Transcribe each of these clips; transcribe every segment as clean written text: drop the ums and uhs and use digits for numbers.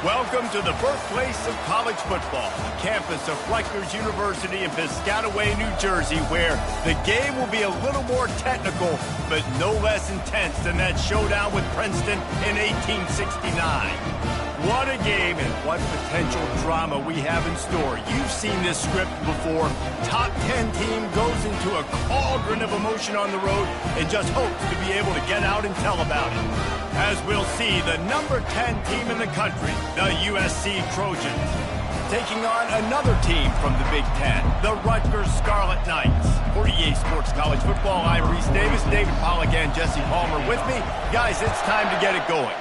Welcome to the birthplace of college football, the campus of Rutgers University in Piscataway, New Jersey, where the game will be a little more technical, but no less intense than that showdown with Princeton in 1869. What a game and what potential drama we have in store. You've seen this script before. Top 10 team goes into a cauldron of emotion on the road and just hopes to be able to get out and tell about it. As we'll see, the number 10 team in the country, the USC Trojans, taking on another team from the Big Ten, the Rutgers Scarlet Knights. For EA Sports College Football, I'm Reese Davis, David Pollack and Jesse Palmer with me. Guys, it's time to get it going.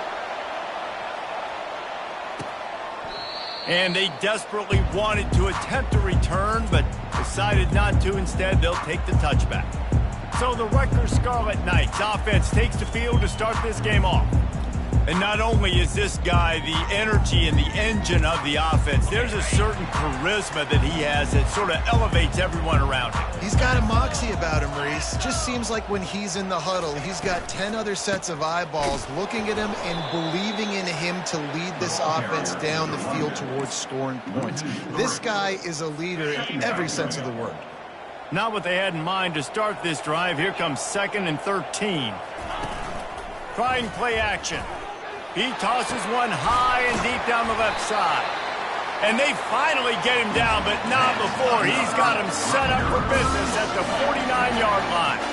And they desperately wanted to attempt a return, but decided not to. Instead, they'll take the touchback. So the Rutgers Scarlet Knights offense takes the field to start this game off. And not only is this guy the energy and the engine of the offense, there's a certain charisma that he has that sort of elevates everyone around him. He's got a moxie about him, Reese. It just seems like when he's in the huddle, he's got 10 other sets of eyeballs looking at him and believing in him to lead this offense down the field towards scoring points. This guy is a leader in every sense of the word. Not what they had in mind to start this drive. Here comes 2nd and 13. Trying play action. He tosses one high and deep down the left side. And they finally get him down, but not before. He's got him set up for business at the 49-yard line.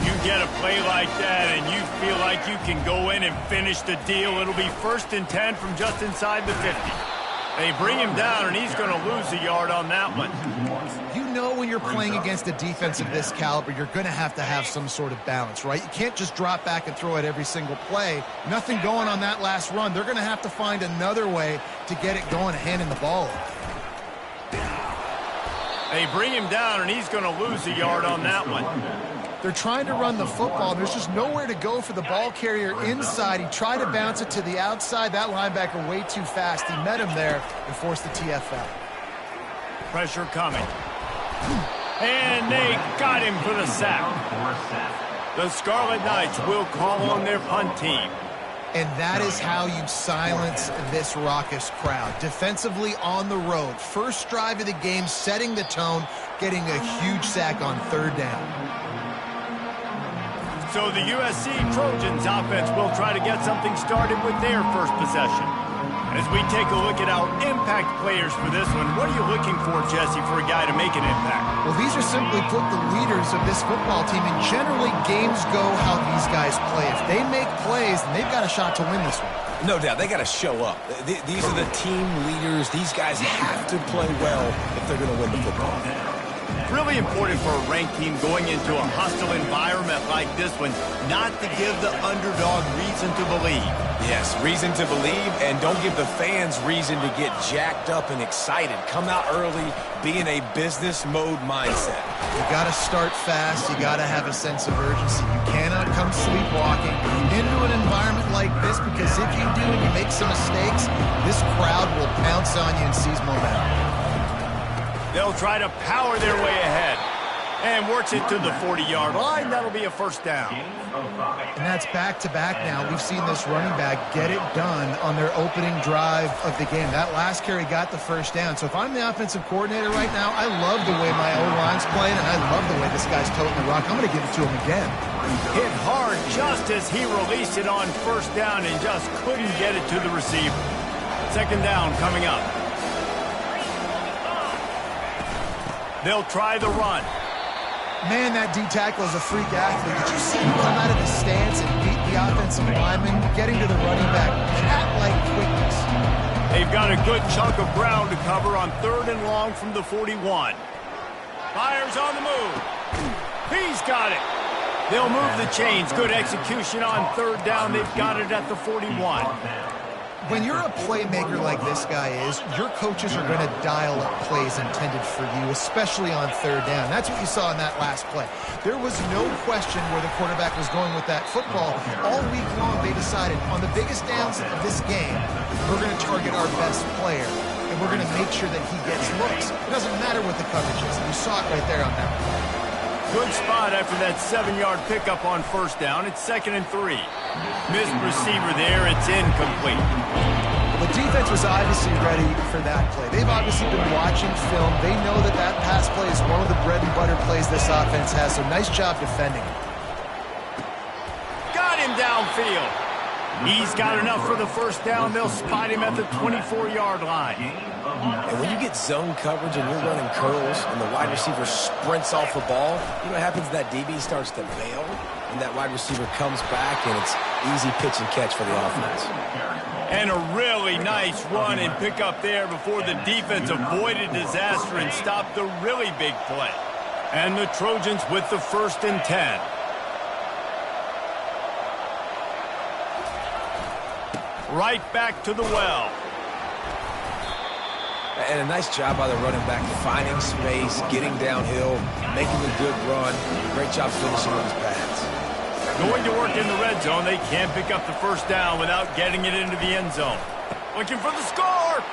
You get a play like that and you feel like you can go in and finish the deal. It'll be 1st and 10 from just inside the 50. They bring him down, and he's going to lose a yard on that one. You know when you're playing against a defense of this caliber, you're going to have some sort of balance, right? You can't just drop back and throw it every single play. Nothing going on that last run. They're going to have to find another way to get it going, handing the ball off. They bring him down, and he's going to lose a yard on that one. They're trying to run the football. There's just nowhere to go for the ball carrier inside. He tried to bounce it to the outside. That linebacker way too fast. He met him there and forced the TFL. Pressure coming. And they got him for the sack. The Scarlet Knights will call on their punt team. And that is how you silence this raucous crowd. Defensively on the road. First drive of the game, setting the tone, getting a huge sack on 3rd down. So the USC Trojans offense will try to get something started with their first possession. As we take a look at our impact players for this one, what are you looking for, Jesse, for a guy to make an impact? Well, these are simply put the leaders of this football team, and generally games go how these guys play. If they make plays, then they've got a shot to win this one. No doubt, they got to show up. These are the team leaders. These guys have to play well if they're going to win the football. Really important for a ranked team going into a hostile environment like this one, not to give the underdog reason to believe. Yes, reason to believe, and don't give the fans reason to get jacked up and excited. Come out early, be in a business mode mindset. You got to start fast. You got to have a sense of urgency. You cannot come sleepwalking into an environment like this, because if you do and you make some mistakes, this crowd will pounce on you and seize momentum. They'll try to power their way ahead. And works it to the 40-yard line. That'll be a 1st down. And that's back-to-back now. We've seen this running back get it done on their opening drive of the game. That last carry got the 1st down. So if I'm the offensive coordinator right now, I love the way my O-line's playing, and I love the way this guy's toting the rock. I'm going to give it to him again. Hit hard just as he released it on 1st down and just couldn't get it to the receiver. 2nd down coming up. They'll try the run. Man, that D-tackle is a freak athlete. Did you see him come out of his stance and beat the offensive lineman, getting to the running back? Cat-like quickness. They've got a good chunk of ground to cover on 3rd and long from the 41. Fires on the move. He's got it. They'll move the chains. Good execution on 3rd down. They've got it at the 41. When you're a playmaker like this guy is, your coaches are going to dial up plays intended for you, especially on 3rd down. That's what you saw in that last play. There was no question where the quarterback was going with that football. All week long, they decided on the biggest downs of this game, we're going to target our best player, and we're going to make sure that he gets looks. It doesn't matter what the coverage is. You saw it right there on that play. Good spot after that 7-yard pickup on 1st down. It's 2nd and 3. Missed receiver there. It's incomplete. Well, the defense was obviously ready for that play. They've obviously been watching film. They know that that pass play is one of the bread and butter plays this offense has, so nice job defending it. Got him downfield. He's got enough for the first down. They'll spot him at the 24-yard line. And when you get zone coverage and you're running curls and the wide receiver sprints off the ball, you know what happens? That DB starts to bail, and that wide receiver comes back, and it's easy pitch and catch for the offense. And a really nice run and pick up there before the defense avoided disaster and stopped the really big play. And the Trojans with the 1st and 10. Right back to the well. And a nice job by the running back, finding space, getting downhill, making a good run. Great job finishing with his pads. Going to work in the red zone. They can't pick up the first down without getting it into the end zone. Looking for the score.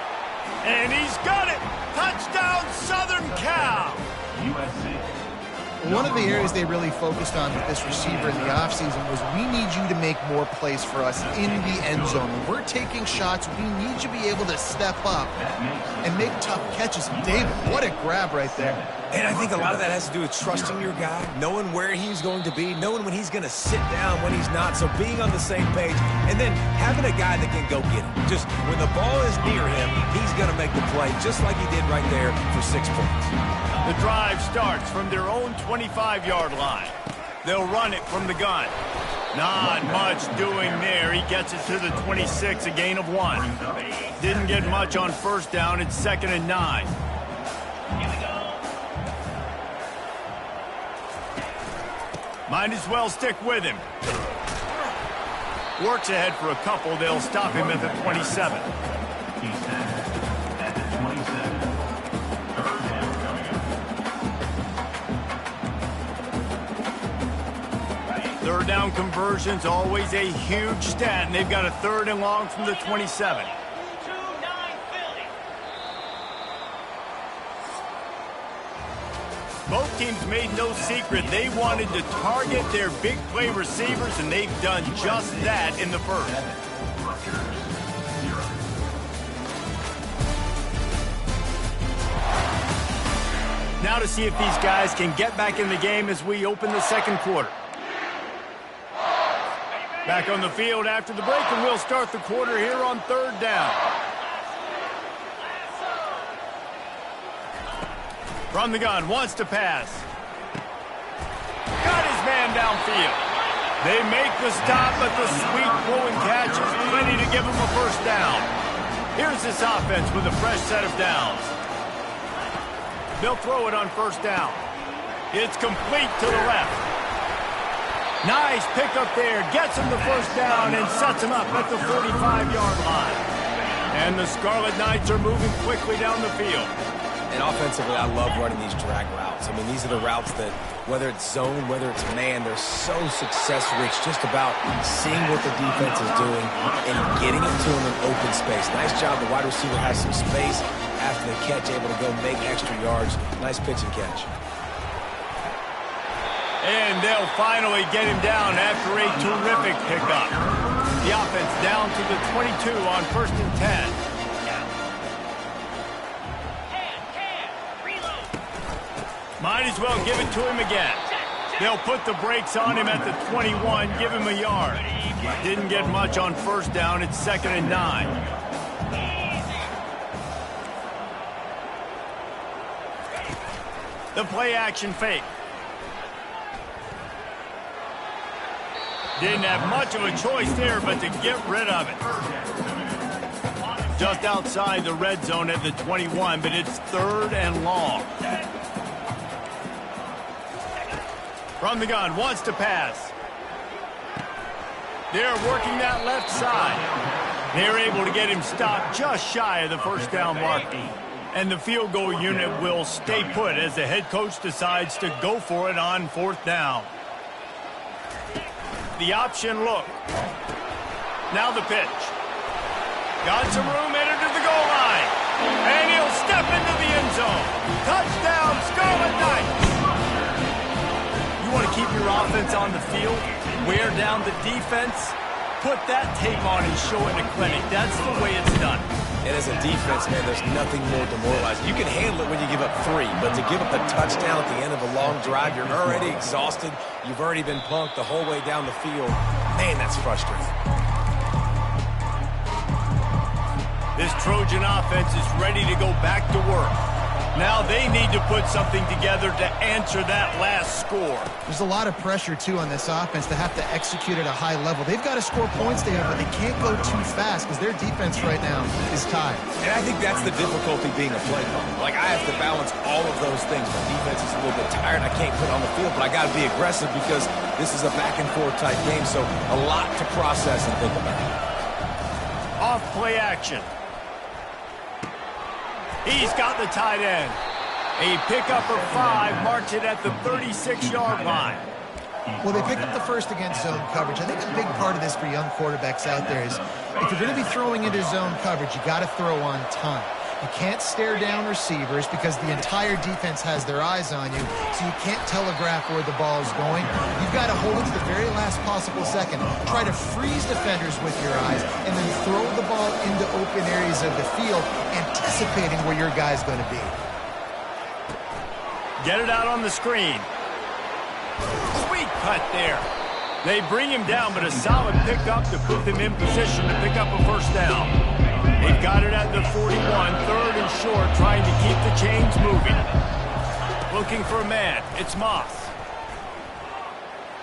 And he's got it. Touchdown, Southern Cal. USC. One of the areas they really focused on with this receiver in the offseason was we need you to make more plays for us in the end zone. When we're taking shots, we need you to be able to step up and make tough catches. David, what a grab right there. And I think a lot of that has to do with trusting your guy, knowing where he's going to be, knowing when he's going to sit down, when he's not, so being on the same page, and then having a guy that can go get it. Just when the ball is near him, he's going to make the play, just like he did right there for 6 points. The drive starts from their own 25-yard line. They'll run it from the gun. Not much doing there. He gets it to the 26, a gain of 1. Didn't get much on first down. It's 2nd and 9. Might as well stick with him. Works ahead for a couple. They'll stop him at the 27. Third down conversions, always a huge stat, and they've got a 3rd and long from the 27. Both teams made no secret they wanted to target their big play receivers, and they've done just that in the first. Now to see if these guys can get back in the game as we open the second quarter. Back on the field after the break, and we'll start the quarter here on 3rd down. From the gun, wants to pass. Got his man downfield. They make the stop, but the sweet throw and catch is plenty to give him a first down. Here's this offense with a fresh set of downs. They'll throw it on first down. It's complete to the left. Nice pickup there. Gets him the first down and sets him up at the 45-yard line. And the Scarlet Knights are moving quickly down the field. And offensively, I love running these drag routes. I mean, these are the routes that, whether it's zone, whether it's man, they're so success-rich, just about seeing what the defense is doing and getting it to them in open space. Nice job. The wide receiver has some space after the catch, able to go make extra yards. Nice pitch and catch. And they'll finally get him down after a terrific pickup. The offense down to the 22 on 1st and 10. Might as well give it to him again. They'll put the brakes on him at the 21, give him a yard. Didn't get much on first down. It's 2nd and 9. The play action fake. Didn't have much of a choice there, but to get rid of it. Just outside the red zone at the 21, but it's 3rd and long. From the gun, wants to pass. They're working that left side. They're able to get him stopped just shy of the first down mark. And the field goal unit will stay put as the head coach decides to go for it on 4th down. The option look. Now the pitch. Got some room, headed to the goal line. And he'll step into the end zone. Touchdown, Scarlet Knights. You want to keep your offense on the field, wear down the defense, put that tape on and show it in a clinic. That's the way it's done. And as a defense, man, there's nothing more demoralizing. You can handle it when you give up 3, but to give up a touchdown at the end of a long drive, you're already exhausted. You've already been punked the whole way down the field. Man, that's frustrating. This Trojan offense is ready to go back to work. Now they need to put something together to answer that last score. There's a lot of pressure, too, on this offense to have to execute at a high level. They've got to score points there, but they can't go too fast because their defense right now is tied. And I think that's the difficulty being a play caller. Like, I have to balance all of those things. My defense is a little bit tired. I can't put on the field, but I got to be aggressive because this is a back-and-forth type game, so a lot to process and think about. Off play action. He's got the tight end. A pickup of 5, marks it at the 36-yard line. Well, they picked up the first against zone coverage. I think a big part of this for young quarterbacks out there is if you're going to be throwing into zone coverage, you got to throw on time. You can't stare down receivers because the entire defense has their eyes on you, so you can't telegraph where the ball is going. You've got to hold it to the very last possible second. Try to freeze defenders with your eyes, and then throw the ball into open areas of the field, anticipating where your guy's going to be. Get it out on the screen. Sweet cut there. They bring him down, but a solid pickup to put them in position to pick up a first down. They've got it at the 41, 3rd and short, trying to keep the chains moving. Looking for a man. It's Moss.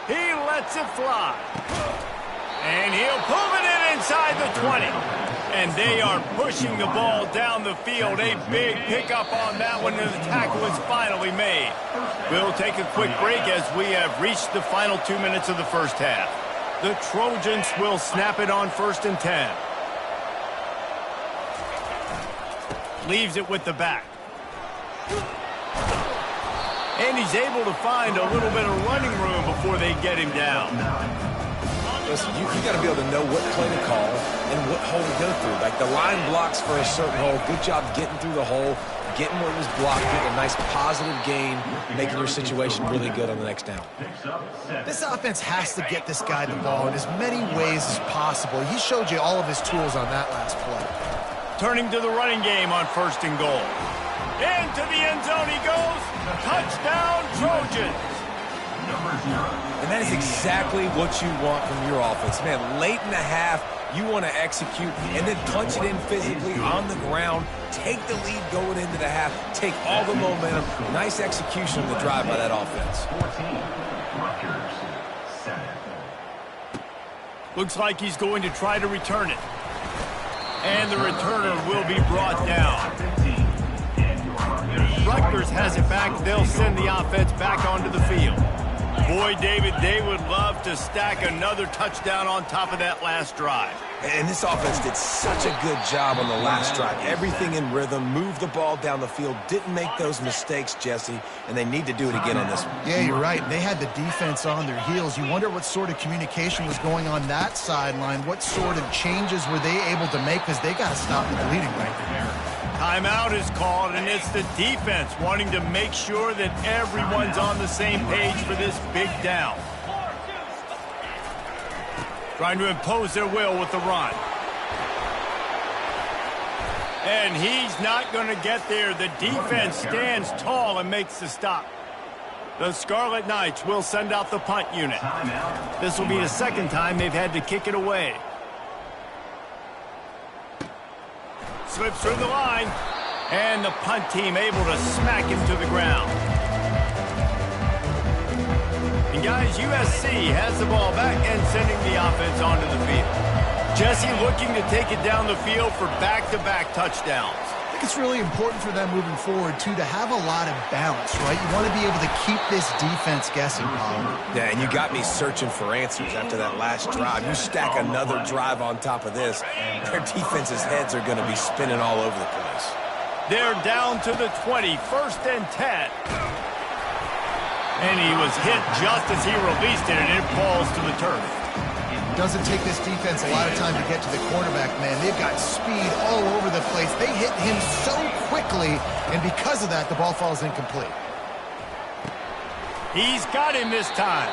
He lets it fly. And he'll pull it in inside the 20. And they are pushing the ball down the field. A big pickup on that one, and the tackle is finally made. We'll take a quick break as we have reached the final 2 minutes of the first half. The Trojans will snap it on 1st and 10. Leaves it with the back. And he's able to find a little bit of running room before they get him down. Listen, you got to be able to know what play to call and what hole to go through. Like, the line blocks for a certain hole. Good job getting through the hole, getting where it was blocked, getting a nice positive gain, making your situation really good on the next down. This offense has to get this guy the ball in as many ways as possible. He showed you all of his tools on that last play. Turning to the running game on 1st and goal. Into the end zone he goes. Touchdown, Trojans. And that is exactly what you want from your offense. Man, late in the half, you want to execute and then punch it in physically on the ground. Take the lead going into the half. Take all the momentum. Nice execution on the drive by that offense. Looks like he's going to try to return it. And the returner will be brought down. Rutgers has it back. They'll send the offense back onto the field. Boy, David, they would love to stack another touchdown on top of that last drive. And this offense did such a good job on the last drive. Everything in rhythm, moved the ball down the field, didn't make those mistakes, Jesse, and they need to do it again on this one. Yeah, you're right. They had the defense on their heels. You wonder what sort of communication was going on that sideline. What sort of changes were they able to make because they got to stop the bleeding right there. Timeout is called, and it's the defense wanting to make sure that everyone's on the same page for this big down. Trying to impose their will with the run. And he's not going to get there. The defense stands tall and makes the stop. The Scarlet Knights will send out the punt unit. This will be the second time they've had to kick it away. Slips through the line, and the punt team able to smack him to the ground. And guys, USC has the ball back and sending the offense onto the field. Jesse looking to take it down the field for back-to-back touchdowns. I think it's really important for them moving forward, too, to have a lot of balance, right? You want to be able to keep this defense guessing, Paul. Yeah, and you got me searching for answers after that last drive. You stack another drive on top of this, their defense's heads are going to be spinning all over the place. They're down to the 20, 1st and 10. And he was hit just as he released it, and it falls to the turf. Doesn't take this defense a lot of time to get to the quarterback, man. They've got speed all over the place. They hit him so quickly, and because of that, the ball falls incomplete. He's got him this time.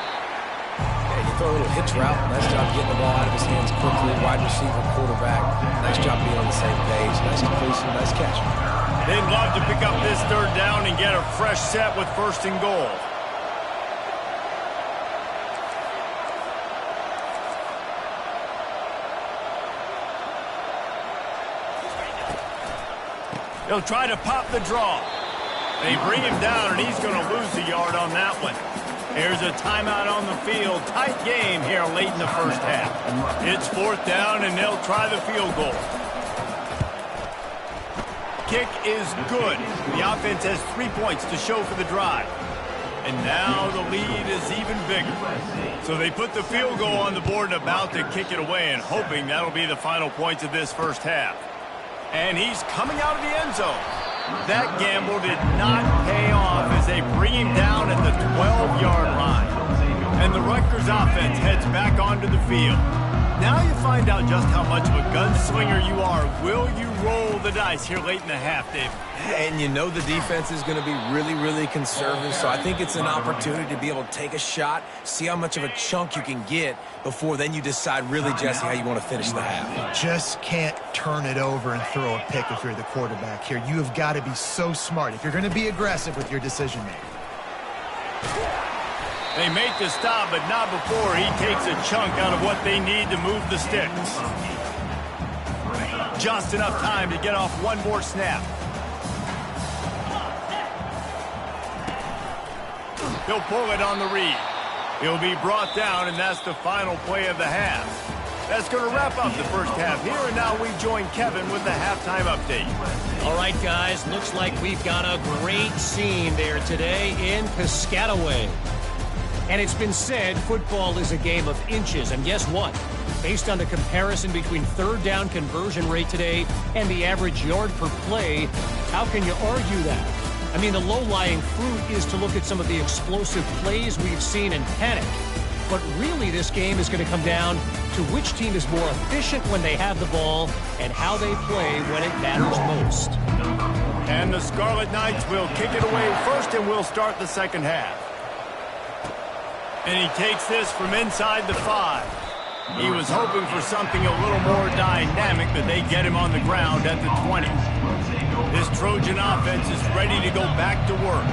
Yeah, you throw a little hitch route. Nice job getting the ball out of his hands quickly. Wide receiver, quarterback. Nice job being on the same page. Nice completion, nice catch. They'd love to pick up this third down and get a fresh set with 1st and goal. They'll try to pop the draw. They bring him down, and he's going to lose a yard on that one. Here's a timeout on the field. Tight game here late in the first half. It's 4th down, and they'll try the field goal. Kick is good. The offense has 3 points to show for the drive. And now the lead is even bigger. So they put the field goal on the board and about to kick it away, and hoping that'll be the final points of this first half. And he's coming out of the end zone. That gamble did not pay off as they bring him down at the 12-yard line. And the Rutgers offense heads back onto the field. Now you find out just how much of a gunslinger you are. Will you roll the dice here late in the half, David? And you know the defense is going to be really, really conservative, so I think it's an opportunity to be able to take a shot, see how much of a chunk you can get before then you decide really, Jesse, how you want to finish the half. You just can't turn it over and throw a pick if you're the quarterback here. You have got to be so smart if you're going to be aggressive with your decision-making. They make the stop, but not before he takes a chunk out of what they need to move the sticks. Just enough time to get off one more snap. He'll pull it on the read. He'll be brought down, and that's the final play of the half. That's going to wrap up the first half here, and now we join Kevin with the halftime update. All right, guys, looks like we've got a great scene there today in Piscataway. And it's been said football is a game of inches, and guess what? Based on the comparison between third down conversion rate today and the average yard per play, how can you argue that? I mean, the low-lying fruit is to look at some of the explosive plays we've seen and panic. But really, this game is going to come down to which team is more efficient when they have the ball and how they play when it matters most. And the Scarlet Knights will kick it away first, and we'll start the second half. And he takes this from inside the 5. He was hoping for something a little more dynamic, but they get him on the ground at the 20. This Trojan offense is ready to go back to work,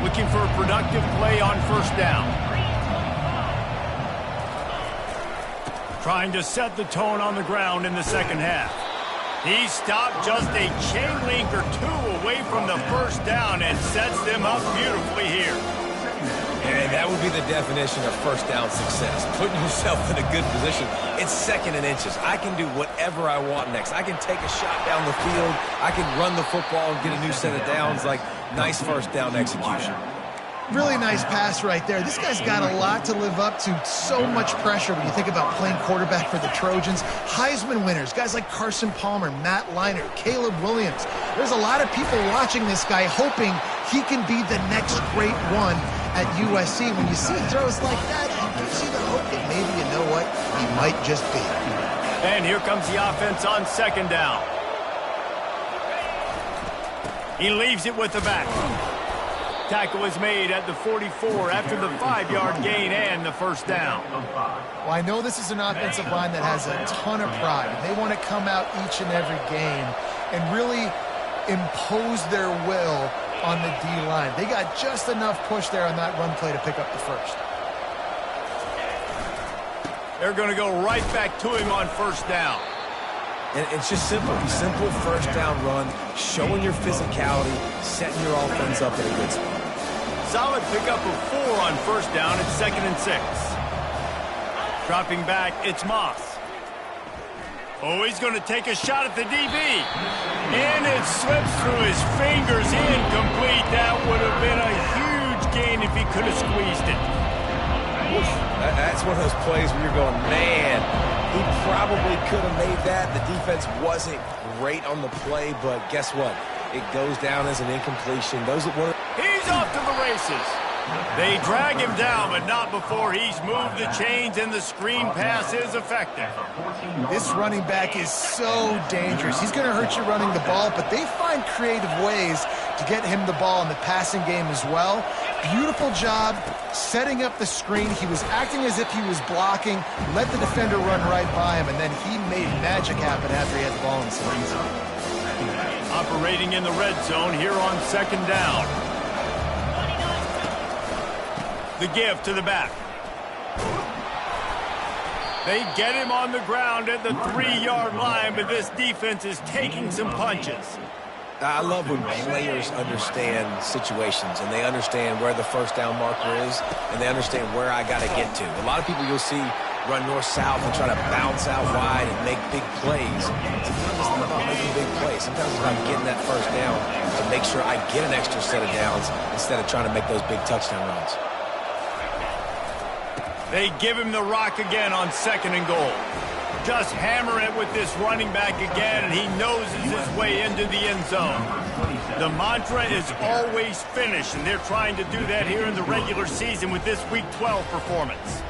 looking for a productive play on 1st down. Trying to set the tone on the ground in the second half. He stopped just a chain link or two away from the 1st down and sets them up beautifully here. And that would be the definition of 1st down success. Putting yourself in a good position. It's 2nd and inches. I can do whatever I want next. I can take a shot down the field. I can run the football and get a new set of downs. Like, nice 1st down execution. Really nice pass right there. This guy's got a lot to live up to. So much pressure when you think about playing quarterback for the Trojans. Heisman winners, guys like Carson Palmer, Matt Leinart, Caleb Williams. There's a lot of people watching this guy hoping he can be the next great one at USC. When you see throws like that, you see the hope that maybe, you know what, he might just be. And here comes the offense on 2nd down. He leaves it with the back. Tackle is made at the 44 after the 5-yard gain and the 1st down. Well, I know this is an offensive line that has a ton of pride. They want to come out each and every game and really impose their will on the D-line. They got just enough push there on that run play to pick up the 1st. They're going to go right back to him on 1st down. And it's just simple. Simple 1st down run, showing your physicality, setting your offense up in a good spot. Solid pickup of 4 on 1st down at 2nd and 6. Dropping back, it's Moss. Oh, he's going to take a shot at the DB. And it slips through his fingers, incomplete. That would have been a huge gain if he could have squeezed it. Oof, that's one of those plays where you're going, man, he probably could have made that. The defense wasn't great on the play, but guess what? It goes down as an incompletion. He's off to the races. They drag him down, but not before he's moved the chains, and the screen pass is effective. This running back is so dangerous. He's going to hurt you running the ball, but they find creative ways to get him the ball in the passing game as well. Beautiful job setting up the screen. He was acting as if he was blocking, let the defender run right by him, and then he made magic happen after he had the ball in his hands. Operating in the red zone here on second down. The give to the back. They get him on the ground at the 3-yard line, but this defense is taking some punches. I love when players understand situations and they understand where the first down marker is and they understand where I got to get to. A lot of people you'll see run north-south and try to bounce out wide and make big plays. Sometimes it's not about making big plays. Sometimes it's about getting that first down to make sure I get an extra set of downs instead of trying to make those big touchdown runs. They give him the rock again on 2nd and goal. Just hammer it with this running back again, and he noses his way into the end zone. The mantra is always finish, and they're trying to do that here in the regular season with this Week 12 performance.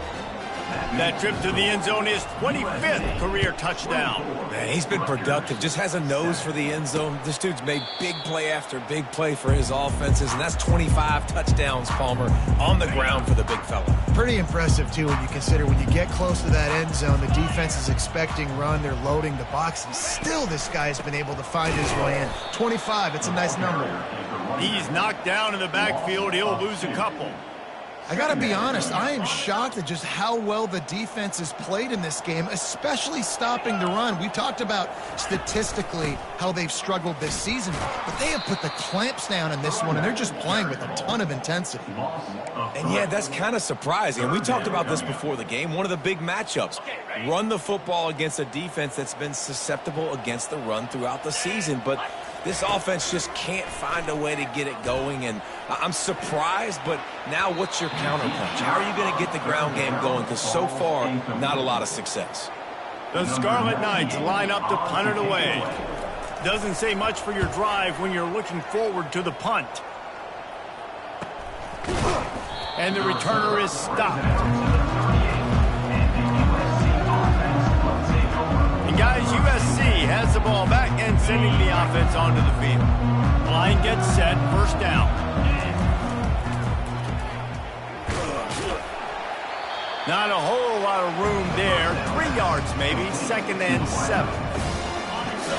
That trip to the end zone is 25th career touchdown. Man, he's been productive, just has a nose for the end zone. This dude's made big play after big play for his offenses, and that's 25 touchdowns, Palmer, on the ground for the big fella. Pretty impressive, too, when you consider when you get close to that end zone, the defense is expecting run, they're loading the box, and still this guy's been able to find his way in. 25, it's a nice number. He's knocked down in the backfield. He'll lose a couple. I got to be honest, I am shocked at just how well the defense has played in this game, especially stopping the run. We've talked about statistically how they've struggled this season, but they have put the clamps down in this one, and they're just playing with a ton of intensity. And yeah, that's kind of surprising. And we talked about this before the game. One of the big matchups. Run the football against a defense that's been susceptible against the run throughout the season, but this offense just can't find a way to get it going, and I'm surprised, but now what's your counterpunch? How are you going to get the ground game going? Because so far, not a lot of success. The Scarlet Knights line up to punt it away. Doesn't say much for your drive when you're looking forward to the punt. And the returner is stopped. And guys, USC has the ball back and sending the offense onto the field. Line gets set, first down. Not a whole lot of room there. 3 yards maybe, 2nd and 7.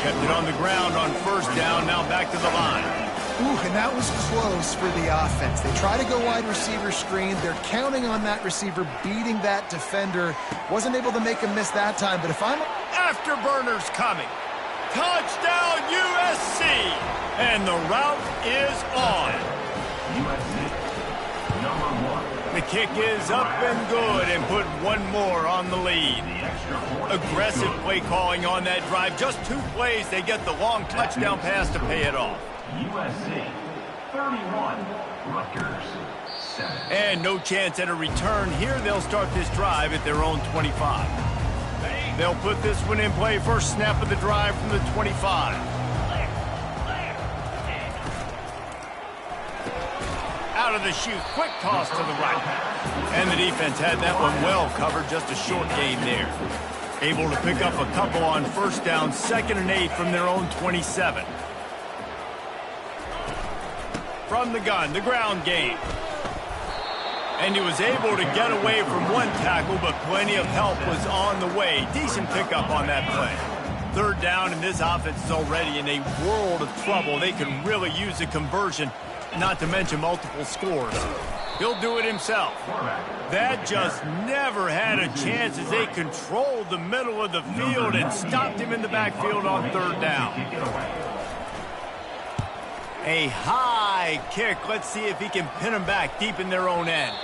Kept it on the ground on first down, now back to the line. Ooh, and that was close for the offense. They try to go wide receiver screen. They're counting on that receiver beating that defender. Wasn't able to make a miss that time, but if I'm... Afterburners coming. Touchdown USC! And the route is on. The kick is up and good and put one more on the lead. Aggressive play calling on that drive. Just 2 plays, they get the long touchdown pass to pay it off. USC 31, Rutgers 7. And no chance at a return here. They'll start this drive at their own 25. They'll put this one in play. First snap of the drive from the 25. Out of the chute, quick toss to the right. And the defense had that one well covered, just a short gain there. Able to pick up a couple on first down, 2nd and 8 from their own 27. From the gun, the ground game. And he was able to get away from one tackle, but plenty of help was on the way. Decent pickup on that play. 3rd down, and this offense is already in a world of trouble. They can really use a conversion, not to mention multiple scores. He'll do it himself. That just never had a chance as they controlled the middle of the field and stopped him in the backfield on 3rd down. A high kick. Let's see if he can pin them back deep in their own end.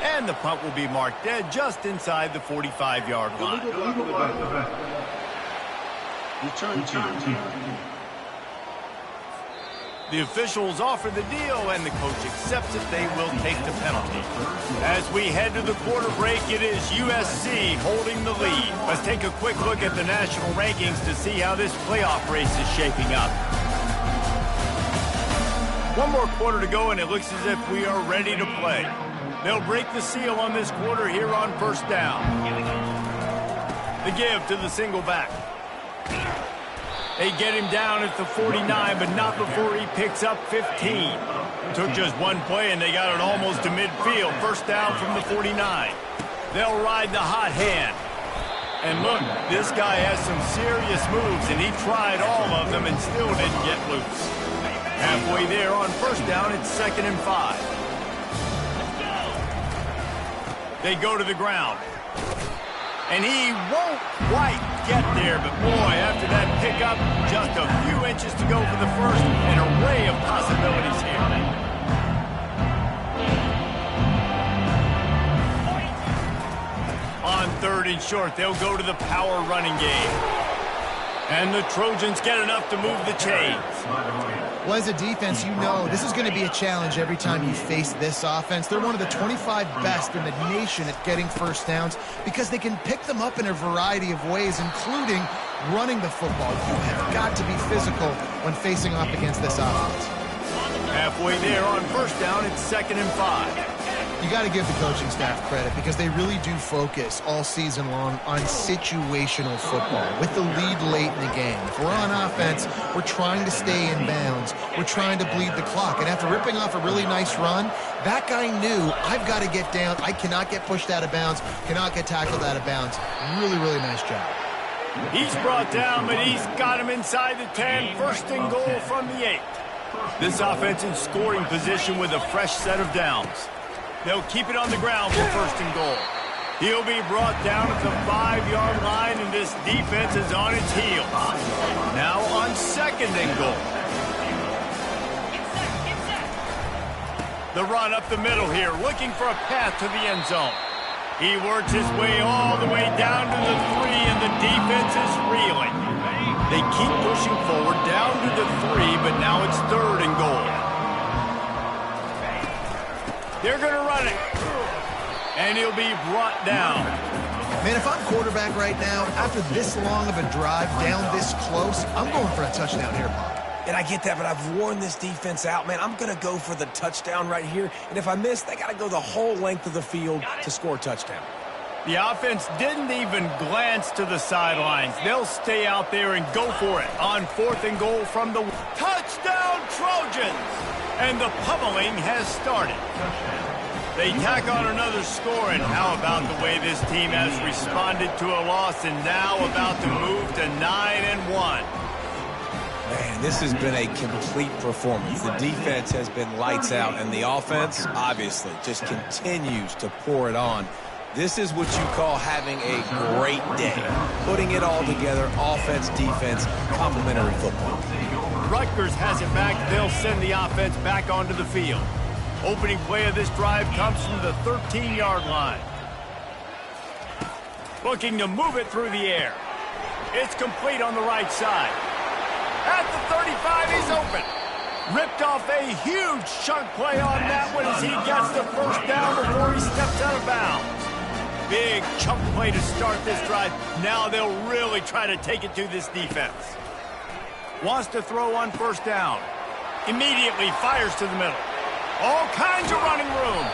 And the punt will be marked dead just inside the 45-yard line. Return team. The officials offer the deal, and the coach accepts it. They will take the penalty. As we head to the quarter break, it is USC holding the lead. Let's take a quick look at the national rankings to see how this playoff race is shaping up. One more quarter to go, and it looks as if we are ready to play. They'll break the seal on this quarter here on first down. The give to the single back. They get him down at the 49, but not before he picks up 15. Took just one play, and they got it almost to midfield. First down from the 49. They'll ride the hot hand. And look, this guy has some serious moves, and he tried all of them and still didn't get loose. Halfway there on first down, it's 2nd and 5. They go to the ground. And he won't quite get there, but boy, after that pickup, just a few inches to go for the first. An array of possibilities here. On 3rd and short, they'll go to the power running game. And the Trojans get enough to move the chains. Well, as a defense, you know this is going to be a challenge every time you face this offense. They're one of the 25 best in the nation at getting first downs because they can pick them up in a variety of ways, including running the football. You have got to be physical when facing off against this offense. Halfway there on first down, it's 2nd and 5. You got to give the coaching staff credit because they really do focus all season long on situational football with the lead late in the game. If we're on offense, we're trying to stay in bounds. We're trying to bleed the clock. And after ripping off a really nice run, that guy knew, I've got to get down. I cannot get pushed out of bounds, cannot get tackled out of bounds. Really, really nice job. He's brought down, but he's got him inside the 10. 1st and goal from the 8. This offense in scoring position with a fresh set of downs. They'll keep it on the ground for 1st and goal. He'll be brought down at the 5-yard line, and this defense is on its heels. Now on 2nd and goal. The run up the middle here, looking for a path to the end zone. He works his way all the way down to the 3, and the defense is reeling. They keep pushing forward down to the 3, but now it's 3rd and goal. They're going to run it. And he'll be brought down. Man, if I'm quarterback right now, after this long of a drive down this close, I'm going for a touchdown here, Bob. And I get that, but I've worn this defense out, man. I'm going to go for the touchdown right here. And if I miss, they got to go the whole length of the field to score a touchdown. The offense didn't even glance to the sidelines. They'll stay out there and go for it on 4th and goal from the touchdown Trojans. And the pummeling has started. They tack on another score, and how about the way this team has responded to a loss and now about to move to 9-1. Man, this has been a complete performance. The defense has been lights out, and the offense, obviously, just continues to pour it on. This is what you call having a great day. Putting it all together, offense, defense, complementary football. Rutgers has it back. They'll send the offense back onto the field. Opening play of this drive comes from the 13-yard line. Looking to move it through the air. It's complete on the right side. At the 35, he's open. Ripped off a huge chunk play on that one as he gets the first down before he steps out of bounds. Big chunk play to start this drive. Now they'll really try to take it to this defense. Wants to throw on first down. Immediately fires to the middle. All kinds of running room.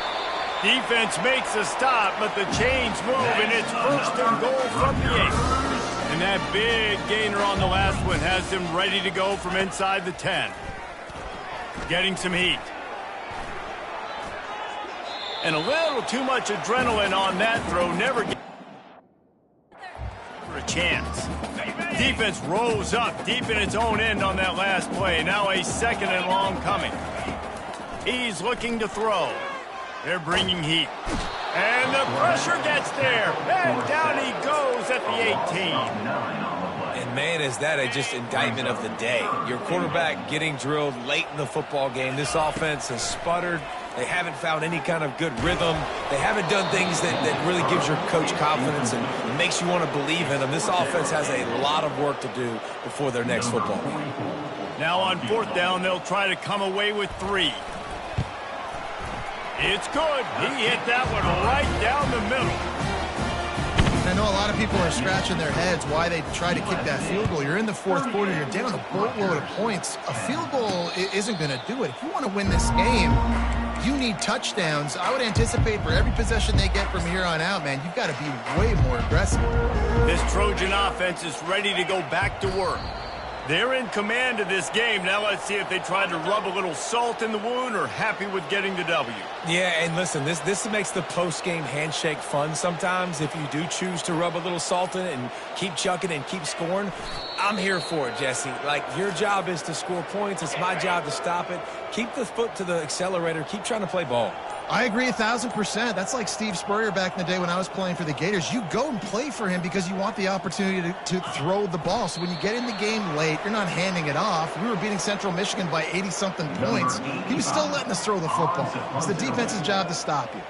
Defense makes a stop, but the chains move, and it's 1st and goal from the 8. And that big gainer on the last one has them ready to go from inside the 10. Getting some heat. And a little too much adrenaline on that throw. Never get for a chance. Defense rose up deep in its own end on that last play. Now a 2nd and long coming. He's looking to throw. They're bringing heat. And the pressure gets there. And down he goes at the 18. And man, is that just indictment of the day. Your quarterback getting drilled late in the football game. This offense has sputtered. They haven't found any kind of good rhythm. They haven't done things that really gives your coach confidence and makes you want to believe in them. This offense has a lot of work to do before their next football game. Now on 4th down, they'll try to come away with 3. It's good. He hit that one right down the middle. I know a lot of people are scratching their heads why they try to kick that field goal. You're in the 4th quarter. You're down a boatload of points. A field goal isn't going to do it. If you want to win this game, you need touchdowns. I would anticipate for every possession they get from here on out, man, you've got to be way more aggressive. This Trojan offense is ready to go back to work. They're in command of this game. Now let's see if they try to rub a little salt in the wound or happy with getting the W. Yeah, and listen, this makes the post-game handshake fun sometimes. If you do choose to rub a little salt in it and keep chucking and keep scoring, I'm here for it, Jesse. Like, your job is to score points. It's my job to stop it. Keep the foot to the accelerator. Keep trying to play ball. I agree 1,000%. That's like Steve Spurrier back in the day when I was playing for the Gators. You go and play for him because you want the opportunity to throw the ball. So when you get in the game late, you're not handing it off. We were beating Central Michigan by 80-something points. He was still letting us throw the football. It's the defense's job to stop you.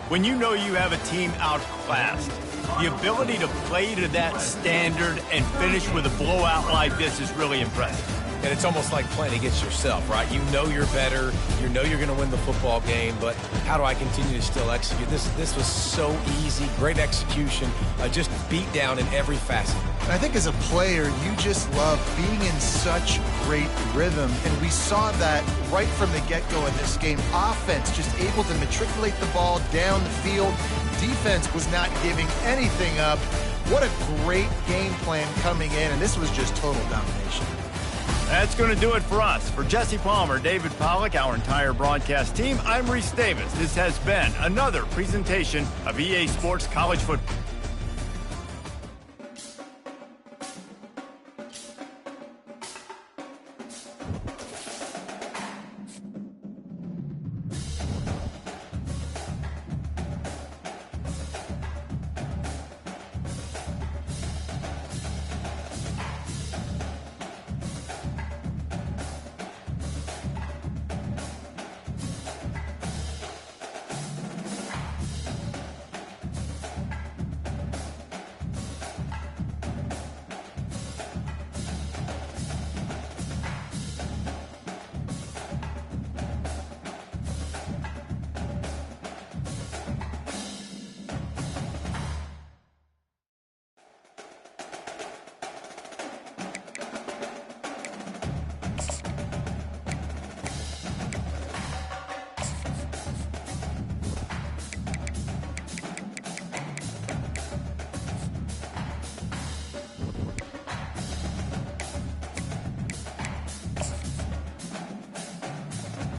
When you know you have a team outclassed, the ability to play to that standard and finish with a blowout like this is really impressive. And it's almost like playing against yourself, right? You know you're better. You know you're going to win the football game, but how do I continue to still execute? This was so easy, great execution, just beat down in every facet. I think as a player, you just love being in such great rhythm, and we saw that right from the get-go in this game. Offense just able to matriculate the ball down the field. Defense was not giving anything up. What a great game plan coming in, and this was just total domination. That's going to do it for us. For Jesse Palmer, David Pollack, our entire broadcast team, I'm Reese Davis. This has been another presentation of EA Sports College Football.